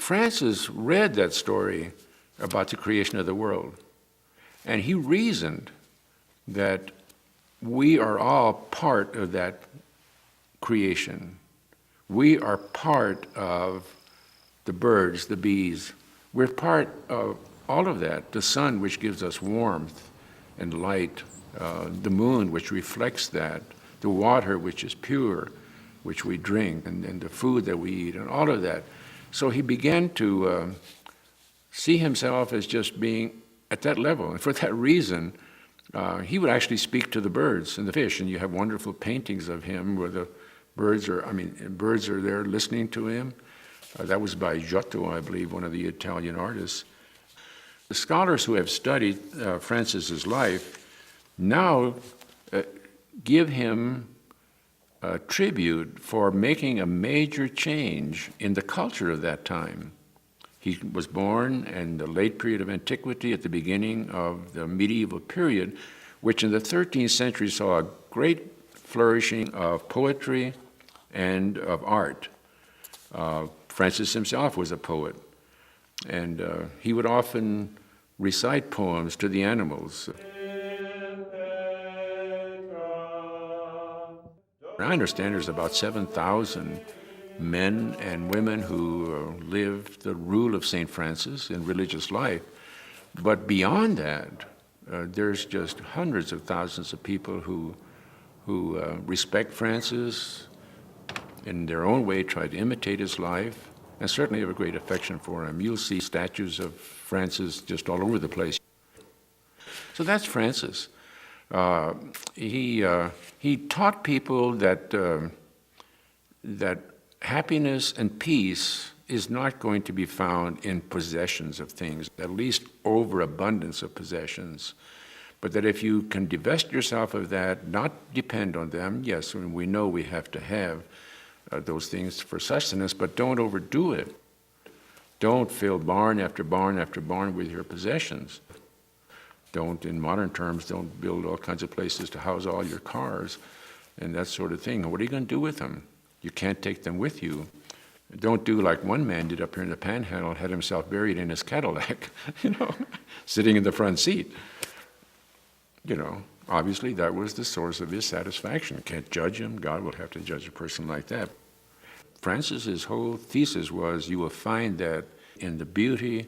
Francis read that story about the creation of the world, and he reasoned that we are all part of that creation. We are part of the birds, the bees. We're part of all of that. The sun, which gives us warmth and light, the moon, which reflects that, the water, which is pure, which we drink, and the food that we eat, and all of that. So he began to see himself as just being at that level. And for that reason, he would actually speak to the birds and the fish, and you have wonderful paintings of him where the birds are there listening to him. That was by Giotto, I believe, one of the Italian artists. The scholars who have studied Francis's life now give him a tribute for making a major change in the culture of that time. He was born in the late period of antiquity, at the beginning of the medieval period, which in the 13th century saw a great flourishing of poetry and of art. Francis himself was a poet, and he would often recite poems to the animals. I understand there's about 7,000 men and women who live the rule of St. Francis in religious life. But beyond that, there's just hundreds of thousands of people who respect Francis, in their own way try to imitate his life, and certainly have a great affection for him. You'll see statues of Francis just all over the place. So that's Francis. He taught people that happiness and peace is not going to be found in possessions of things, at least overabundance of possessions, but that if you can divest yourself of that, not depend on them, yes, we know we have to have those things for sustenance, but don't overdo it. Don't fill barn after barn after barn with your possessions. Don't, in modern terms, don't build all kinds of places to house all your cars and that sort of thing. What are you going to do with them? You can't take them with you. Don't do like one man did up here in the Panhandle, had himself buried in his Cadillac, sitting in the front seat. Obviously that was the source of his satisfaction. Can't judge him. God will have to judge a person like that. Francis's whole thesis was, you will find that in the beauty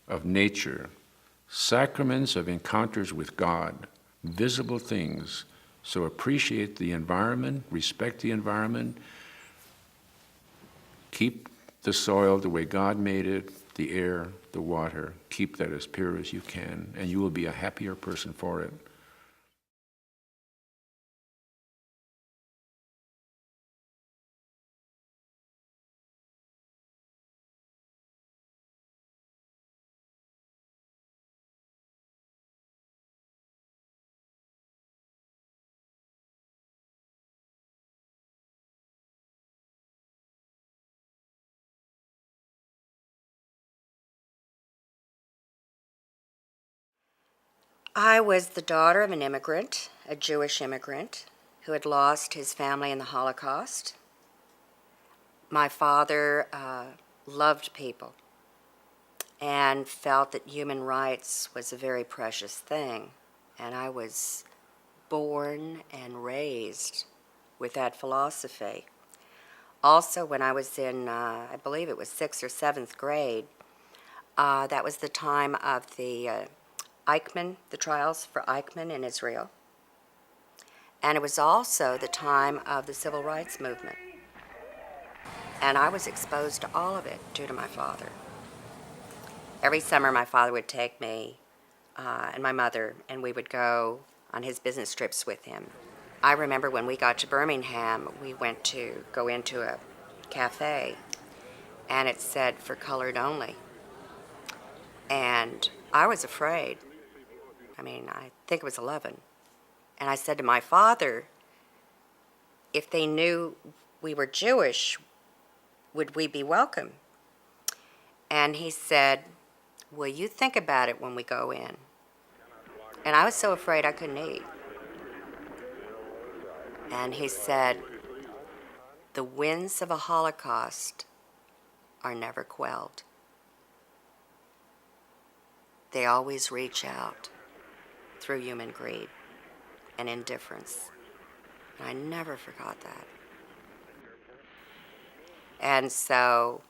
of nature, sacraments of encounters with God, visible things. So appreciate the environment, respect the environment, keep the soil the way God made it, the air, the water, keep that as pure as you can, and you will be a happier person for it. I was the daughter of an immigrant, a Jewish immigrant, who had lost his family in the Holocaust. My father loved people and felt that human rights was a very precious thing, and I was born and raised with that philosophy. Also, when I was in, I believe it was 6th or 7th grade, that was the time of the Eichmann, the trials for Eichmann in Israel. And it was also the time of the civil rights movement. And I was exposed to all of it due to my father. Every summer, my father would take me and my mother, and we would go on his business trips with him. I remember when we got to Birmingham, we went to go into a cafe, and it said for colored only. And I was afraid. I think it was 11. And I said to my father, if they knew we were Jewish, would we be welcome? And he said, well, you think about it when we go in. And I was so afraid I couldn't eat. And he said, the winds of a Holocaust are never quelled. they always reach out through human greed and indifference. And I never forgot that. And so,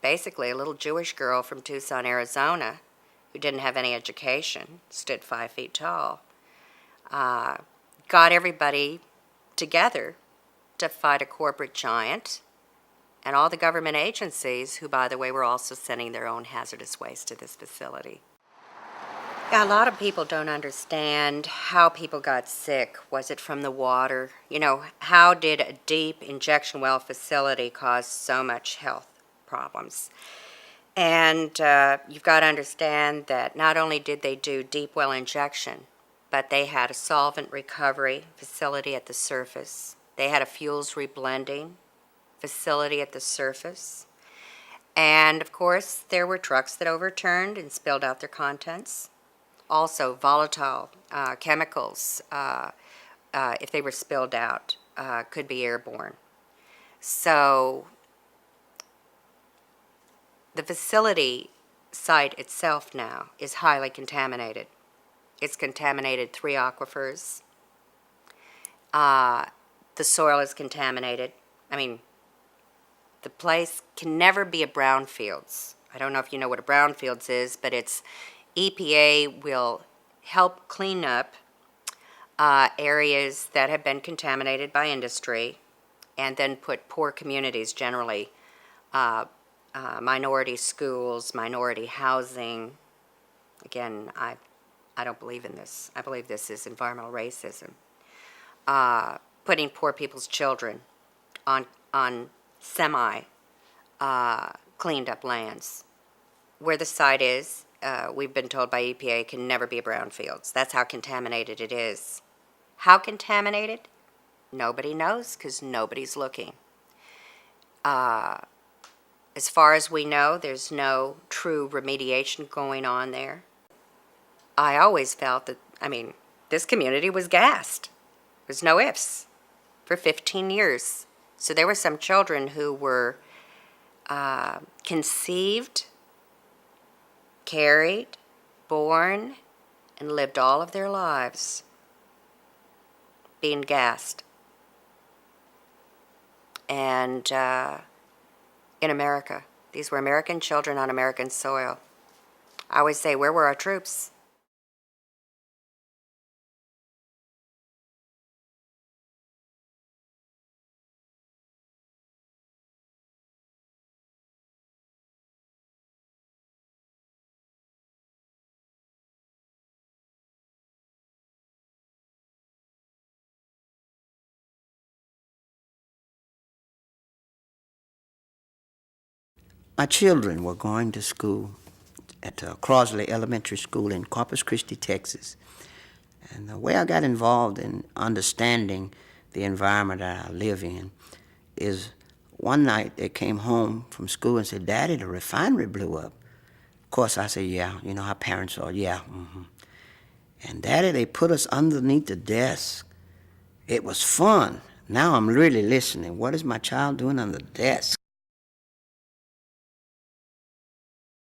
basically, a little Jewish girl from Tucson, Arizona, who didn't have any education, stood 5 feet tall, got everybody together to fight a corporate giant and all the government agencies, who, by the way, were also sending their own hazardous waste to this facility. Yeah, a lot of people don't understand how people got sick. Was it from the water? You know, how did a deep injection well facility cause so much health problems? And you've got to understand that not only did they do deep well injection, but they had a solvent recovery facility at the surface. They had a fuels reblending facility at the surface. And of course, there were trucks that overturned and spilled out their contents. Also, volatile chemicals, if they were spilled out, could be airborne. So the facility site itself now is highly contaminated. It's contaminated 3 aquifers. The soil is contaminated. I mean, the place can never be a brownfields. I don't know if you know what a brownfields is, but it's EPA will help clean up areas that have been contaminated by industry and then put poor communities, generally minority schools, minority housing. Again, I don't believe in this. I believe this is environmental racism. Putting poor people's children on semi cleaned up lands. Where the site is, we've been told by EPA, can never be a brownfields. That's how contaminated it is. How contaminated? Nobody knows because nobody's looking. As far as we know, there's no true remediation going on there. I always felt that, this community was gassed. There's no ifs for 15 years. So there were some children who were conceived, carried, born, and lived all of their lives being gassed. And in America, these were American children on American soil. I always say, where were our troops? My children were going to school at Crosley Elementary School in Corpus Christi, Texas. And the way I got involved in understanding the environment that I live in is one night they came home from school and said, "Daddy, the refinery blew up." Of course, I said, "Yeah, you know how parents are, yeah." And Daddy, they put us underneath the desk. It was fun. Now I'm really listening. What is my child doing on the desk?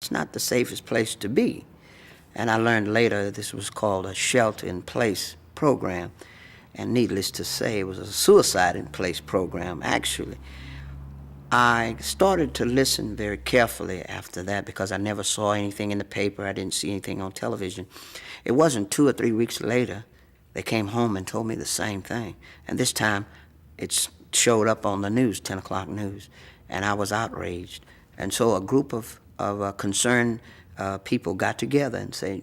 It's not the safest place to be. And I learned later this was called a shelter-in-place program. And needless to say, it was a suicide-in-place program, actually. I started to listen very carefully after that because I never saw anything in the paper. I didn't see anything on television. It wasn't 2 or 3 weeks later they came home and told me the same thing. And this time it showed up on the news, 10 o'clock news, and I was outraged. And so a group of concerned people got together and said,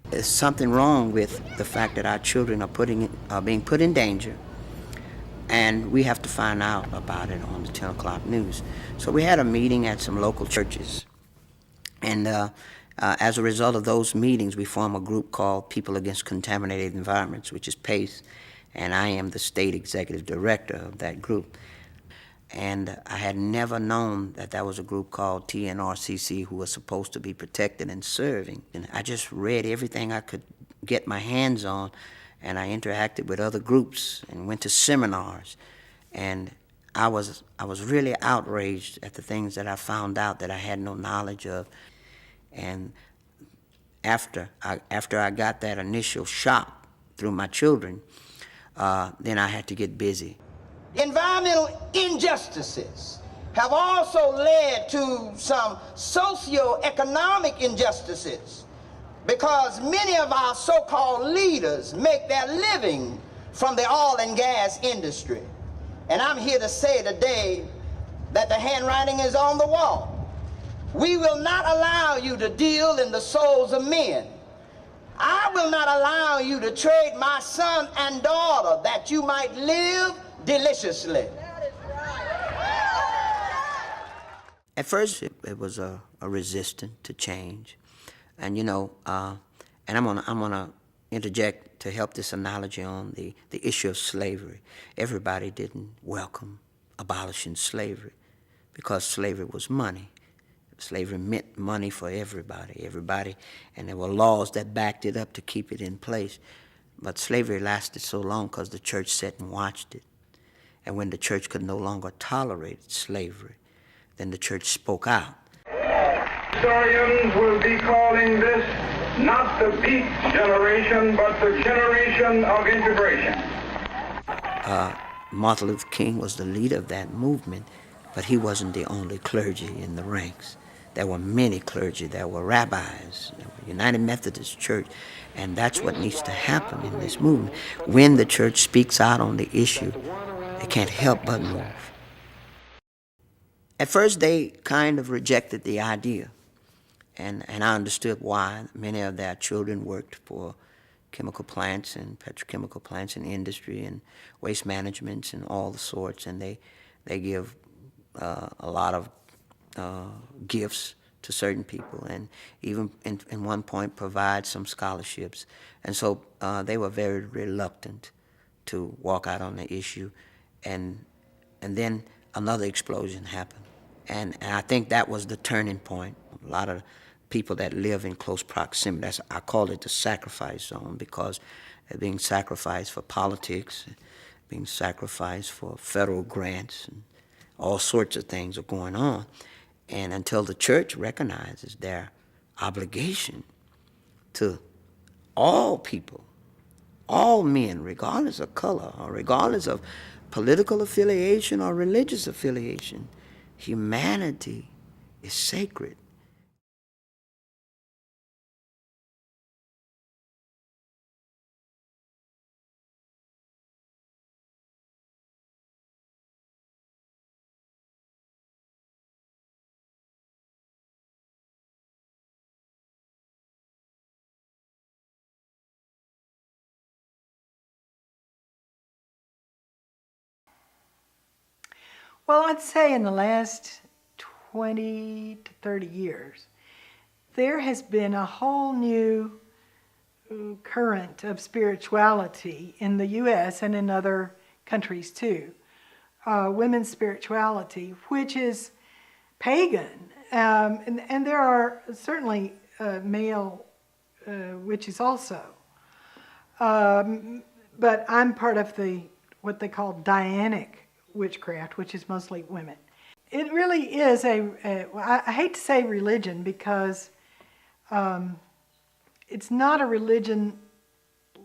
there's something wrong with the fact that our children are being put in danger, and we have to find out about it on the 10 o'clock news. So we had a meeting at some local churches, and as a result of those meetings, we formed a group called People Against Contaminated Environments, which is PACE, and I am the state executive director of that group. And I had never known that there was a group called TNRCC who was supposed to be protecting and serving. And I just read everything I could get my hands on, and I interacted with other groups and went to seminars. And I was really outraged at the things that I found out that I had no knowledge of. And after I got that initial shock through my children, then I had to get busy. Environmental injustices have also led to some socio-economic injustices because many of our so-called leaders make their living from the oil and gas industry. And I'm here to say today that the handwriting is on the wall. We will not allow you to deal in the souls of men. I will not allow you to trade my son and daughter that you might live deliciously. At first, it was a resistance to change. And, you know, and I'm gonna interject to help this analogy on the issue of slavery. Everybody didn't welcome abolishing slavery because slavery was money. Slavery meant money for everybody, and there were laws that backed it up to keep it in place. But slavery lasted so long because the church sat and watched it. And when the church could no longer tolerate slavery, then the church spoke out. Historians will be calling this not the peak generation, but the generation of integration. Martin Luther King was the leader of that movement, but he wasn't the only clergy in the ranks. There were many clergy. There were rabbis, there were United Methodist Church, and that's what needs to happen in this movement. When the church speaks out on the issue, it can't help but move. At first, they kind of rejected the idea, and I understood why. Many of their children worked for chemical plants and petrochemical plants and industry and waste management and all the sorts, and they give a lot of gifts to certain people, and even in one point provide some scholarships. And so they were very reluctant to walk out on the issue, and then another explosion happened. And I think that was the turning point. A lot of people that live in close proximity, I call it the sacrifice zone, because they're being sacrificed for politics, being sacrificed for federal grants, and all sorts of things are going on. And until the church recognizes their obligation to all people, all men, regardless of color or regardless of political affiliation or religious affiliation, humanity is sacred. Well, I'd say in the last 20 to 30 years, there has been a whole new current of spirituality in the U.S. and in other countries too. Women's spirituality, which is pagan. And there are certainly male witches also. But I'm part of what they call Dianic witchcraft, which is mostly women. It really is I hate to say religion because it's not a religion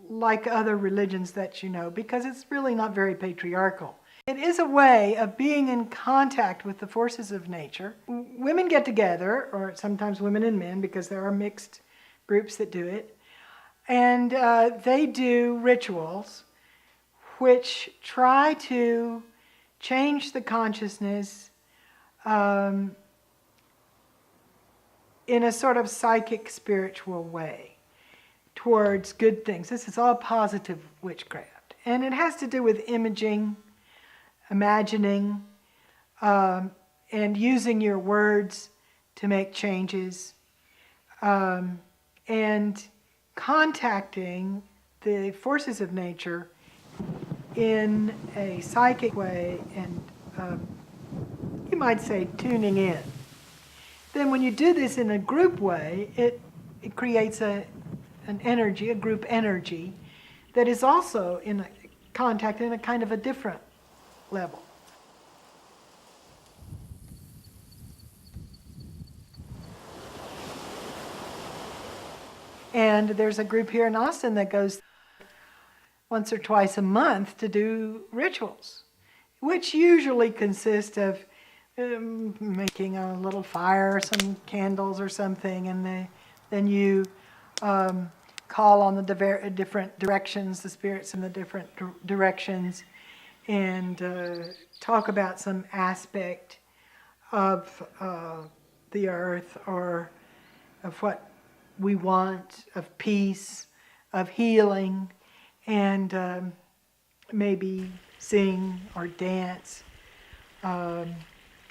like other religions that you know, because it's really not very patriarchal. It is a way of being in contact with the forces of nature. Women get together, or sometimes women and men, because there are mixed groups that do it, and they do rituals which try to change the consciousness in a sort of psychic, spiritual way towards good things. This is all positive witchcraft. And it has to do with imaging, imagining, and using your words to make changes, and contacting the forces of nature in a psychic way, and you might say tuning in. Then when you do this in a group way, it creates an energy, a group energy, that is also in a contact in a kind of a different level. And there's a group here in Austin that goes once or twice a month to do rituals, which usually consist of making a little fire, some candles or something, and then you call on the different directions, the spirits in the different directions, and talk about some aspect of the earth or of what we want, of peace, of healing, and maybe sing or dance.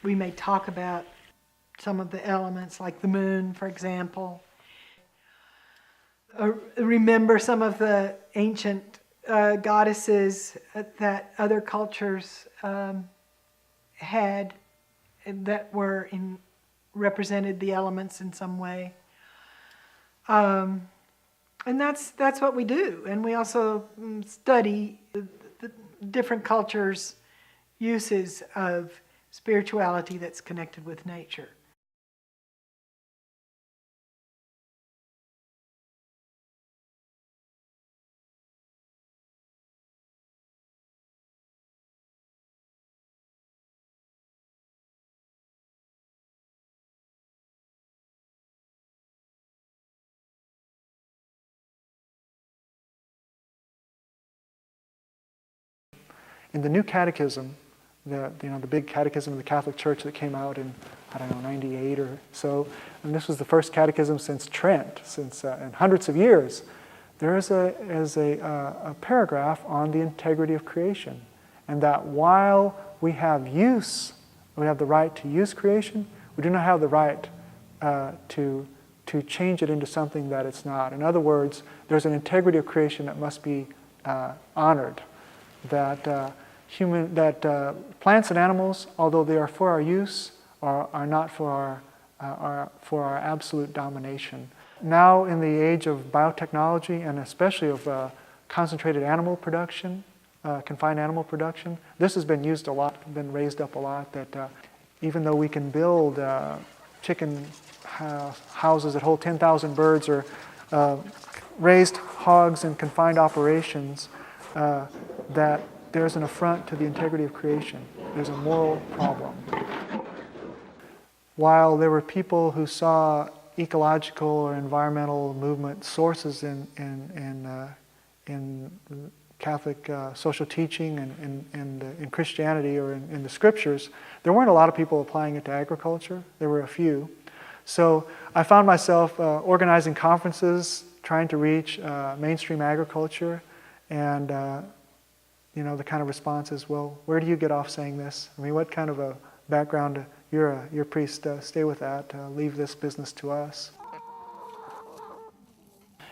We may talk about some of the elements, like the moon, for example. Remember some of the ancient goddesses that other cultures had that were represented the elements in some way. And that's what we do. And we also study the different cultures' uses of spirituality that's connected with nature. In the new catechism, the big catechism of the Catholic Church that came out in, 98 or so, and this was the first catechism since Trent, in hundreds of years, there is a paragraph on the integrity of creation, and that while we have the right to use creation, we do not have the right to change it into something that it's not. In other words, there's an integrity of creation that must be honored. That plants and animals, although they are for our use, are not for our absolute domination. Now, in the age of biotechnology and especially of concentrated animal production, confined animal production, this has been used a lot, been raised up a lot. That even though we can build chicken houses that hold 10,000 birds or raised hogs in confined operations, that there's an affront to the integrity of creation. There's a moral problem. While there were people who saw ecological or environmental movement sources in Catholic social teaching and in Christianity or in the scriptures, there weren't a lot of people applying it to agriculture. There were a few. So I found myself organizing conferences, trying to reach mainstream agriculture, and the kind of response is, well, where do you get off saying this? I mean, what kind of a background? You're a priest, stay with that, leave this business to us.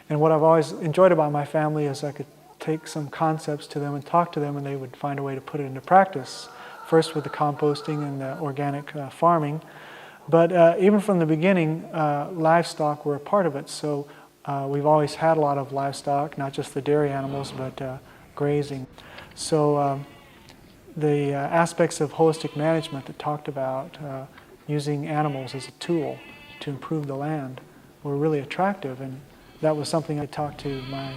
And what I've always enjoyed about my family is I could take some concepts to them and talk to them, and they would find a way to put it into practice. First with the composting and the organic farming. But even from the beginning, livestock were a part of it. So we've always had a lot of livestock, not just the dairy animals, but grazing. So the aspects of holistic management that talked about using animals as a tool to improve the land were really attractive, and that was something I talked to my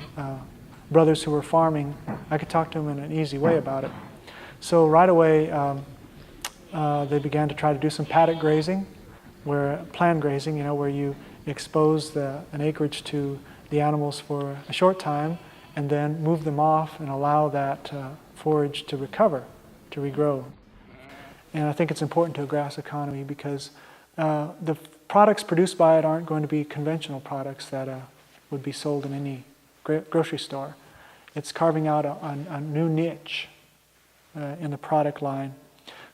brothers who were farming. I could talk to them in an easy way about it. So right away they began to try to do some paddock grazing, planned grazing, where you expose an acreage to the animals for a short time and then move them off and allow that forage to recover, to regrow. And I think it's important to a grass economy because the products produced by it aren't going to be conventional products that would be sold in any grocery store. It's carving out a new niche in the product line.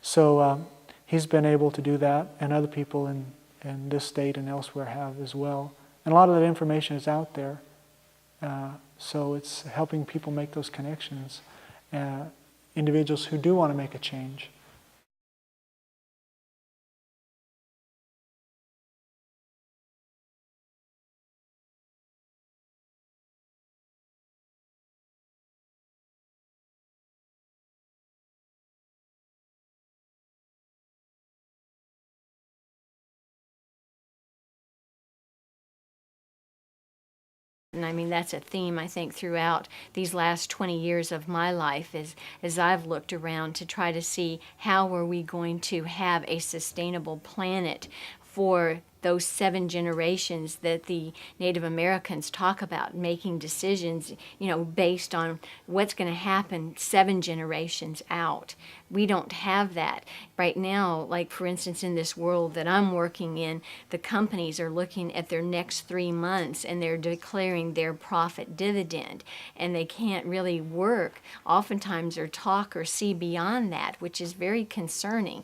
So he's been able to do that, and other people in this state and elsewhere have as well. And a lot of that information is out there. So it's helping people make those connections, individuals who do want to make a change. And I mean, that's a theme, I think, throughout these last 20 years of my life as I've looked around to try to see how are we going to have a sustainable planet for those 7 generations that the Native Americans talk about, making decisions, based on what's going to happen 7 generations out. We don't have that. Right now, like for instance, in this world that I'm working in, the companies are looking at their next 3 months and they're declaring their profit dividend, and they can't really work oftentimes or talk or see beyond that, which is very concerning.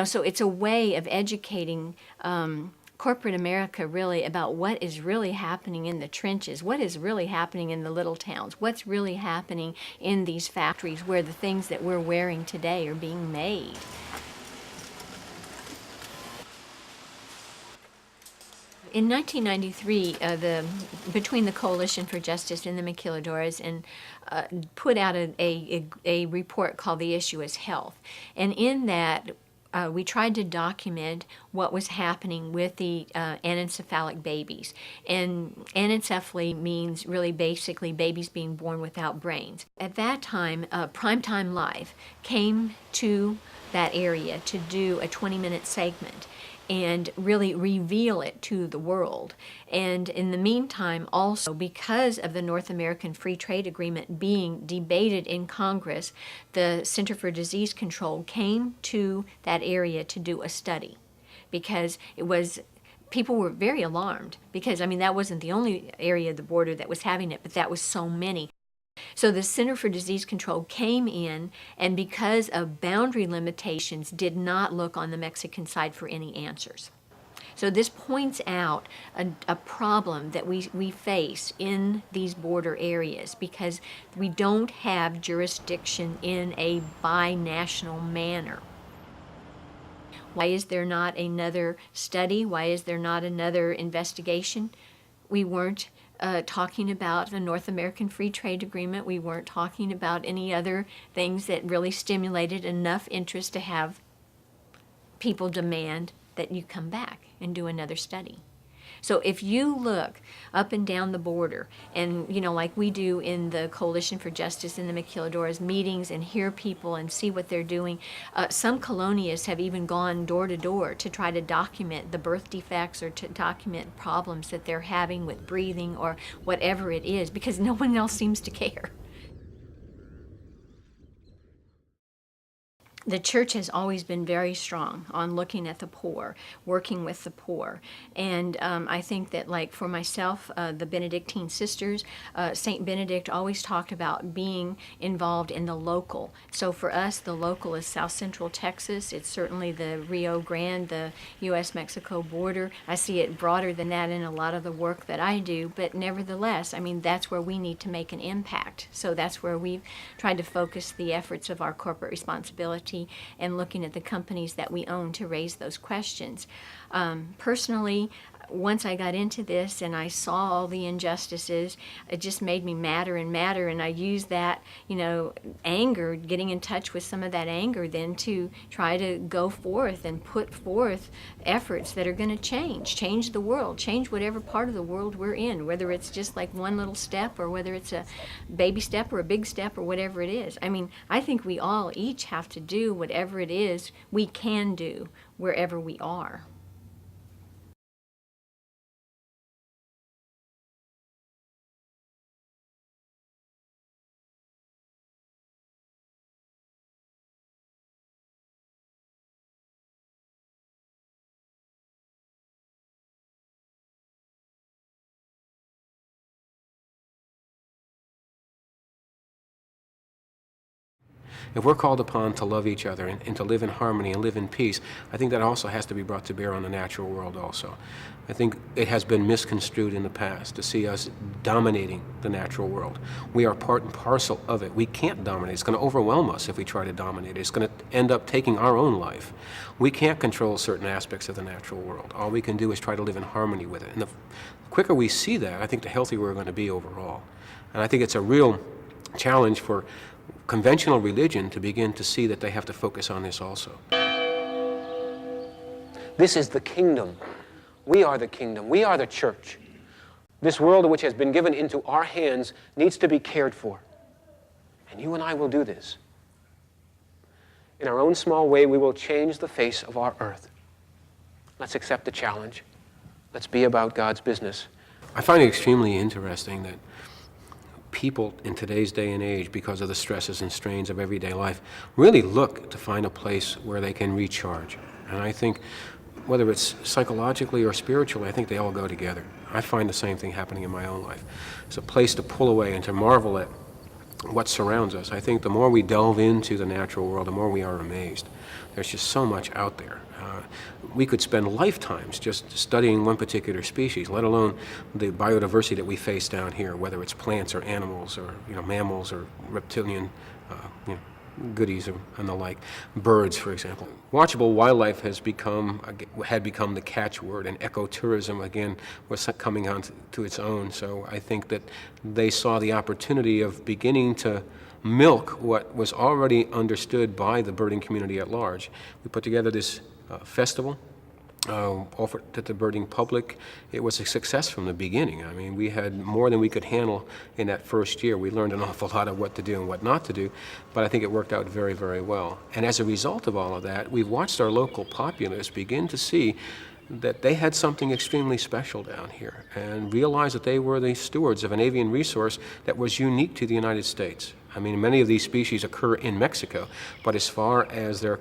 So it's a way of educating corporate America really about what is really happening in the trenches, what is really happening in the little towns, what's really happening in these factories where the things that we're wearing today are being made. In 1993, between the Coalition for Justice and the Maquiladoras put out a report called The Issue is Health. And in that, we tried to document what was happening with the anencephalic babies. And anencephaly means really basically babies being born without brains. At that time, Primetime Live came to that area to do a 20-minute segment and really reveal it to the world. And in the meantime, also, because of the North American Free Trade Agreement being debated in Congress, the Center for Disease Control came to that area to do a study, because people were very alarmed, because, that wasn't the only area of the border that was having it, but that was so many. So the Center for Disease Control came in, and because of boundary limitations, did not look on the Mexican side for any answers. So this points out a problem that we face in these border areas, because we don't have jurisdiction in a binational manner. Why is there not another study? Why is there not another investigation? We weren't talking about the North American Free Trade Agreement. We weren't talking about any other things that really stimulated enough interest to have people demand that you come back and do another study. So if you look up and down the border, and like we do in the Coalition for Justice in the Maquiladoras meetings, and hear people and see what they're doing, some colonialists have even gone door to door to try to document the birth defects or to document problems that they're having with breathing or whatever it is, because no one else seems to care. The church has always been very strong on looking at the poor, working with the poor. And I think that, like for myself, the Benedictine sisters, St. Benedict always talked about being involved in the local. So for us, the local is South Central Texas. It's certainly the Rio Grande, the U.S.-Mexico border. I see it broader than that in a lot of the work that I do, but nevertheless, that's where we need to make an impact. So that's where we've tried to focus the efforts of our corporate responsibility and looking at the companies that we own to raise those questions. Personally, once I got into this and I saw all the injustices, it just made me madder and madder, and I used that, anger, getting in touch with some of that anger then to try to go forth and put forth efforts that are going to change the world, change whatever part of the world we're in, whether it's just like one little step or whether it's a baby step or a big step or whatever it is. I think we all each have to do whatever it is we can do wherever we are. If we're called upon to love each other and to live in harmony and live in peace, I think that also has to be brought to bear on the natural world also. I think it has been misconstrued in the past to see us dominating the natural world. We are part and parcel of it. We can't dominate. It's going to overwhelm us if we try to dominate it. It's going to end up taking our own life. We can't control certain aspects of the natural world. All we can do is try to live in harmony with it. And the quicker we see that, I think the healthier we're going to be overall. And I think it's a real challenge for conventional religion to begin to see that they have to focus on this also. This is the kingdom. We are the kingdom. We are the church. This world which has been given into our hands needs to be cared for. And you and I will do this. In our own small way, we will change the face of our earth. Let's accept the challenge. Let's be about God's business. I find it extremely interesting that people in today's day and age, because of the stresses and strains of everyday life, really look to find a place where they can recharge. And I think whether it's psychologically or spiritually, I think they all go together. I find the same thing happening in my own life. It's a place to pull away and to marvel at what surrounds us. I think the more we delve into the natural world, the more we are amazed. There's just so much out there. We could spend lifetimes just studying one particular species, let alone the biodiversity that we face down here, whether it's plants or animals or mammals or reptilian goodies and the like, birds, for example. Watchable wildlife had become the catchword, and ecotourism again was coming on to its own. So I think that they saw the opportunity of beginning to milk what was already understood by the birding community at large. We put together this festival, offered to the birding public. It was a success from the beginning. I mean, we had more than we could handle in that first year. We learned an awful lot of what to do and what not to do, but I think it worked out very, very well. And as a result of all of that, we've watched our local populace begin to see that they had something extremely special down here and realized that they were the stewards of an avian resource that was unique to the United States. I mean, many of these species occur in Mexico, but as far as their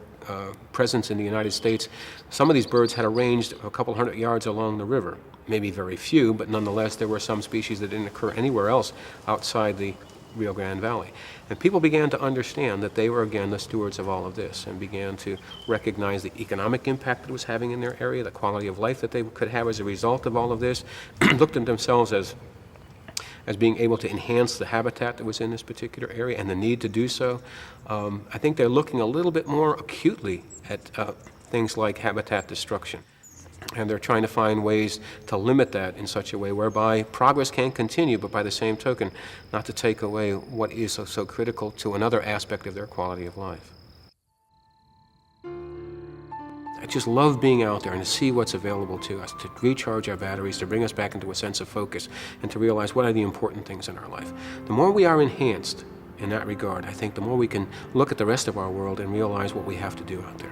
presence in the United States, some of these birds had a range of a couple hundred yards along the river. Maybe very few, but nonetheless there were some species that didn't occur anywhere else outside the Rio Grande Valley. And people began to understand that they were again the stewards of all of this and began to recognize the economic impact that it was having in their area, the quality of life that they could have as a result of all of this, looked at themselves as being able to enhance the habitat that was in this particular area and the need to do so. I think they're looking a little bit more acutely at things like habitat destruction. And they're trying to find ways to limit that in such a way whereby progress can continue, but by the same token, not to take away what is so critical to another aspect of their quality of life. I just love being out there and to see what's available to us, to recharge our batteries, to bring us back into a sense of focus, and to realize what are the important things in our life. The more we are enhanced in that regard, I think the more we can look at the rest of our world and realize what we have to do out there.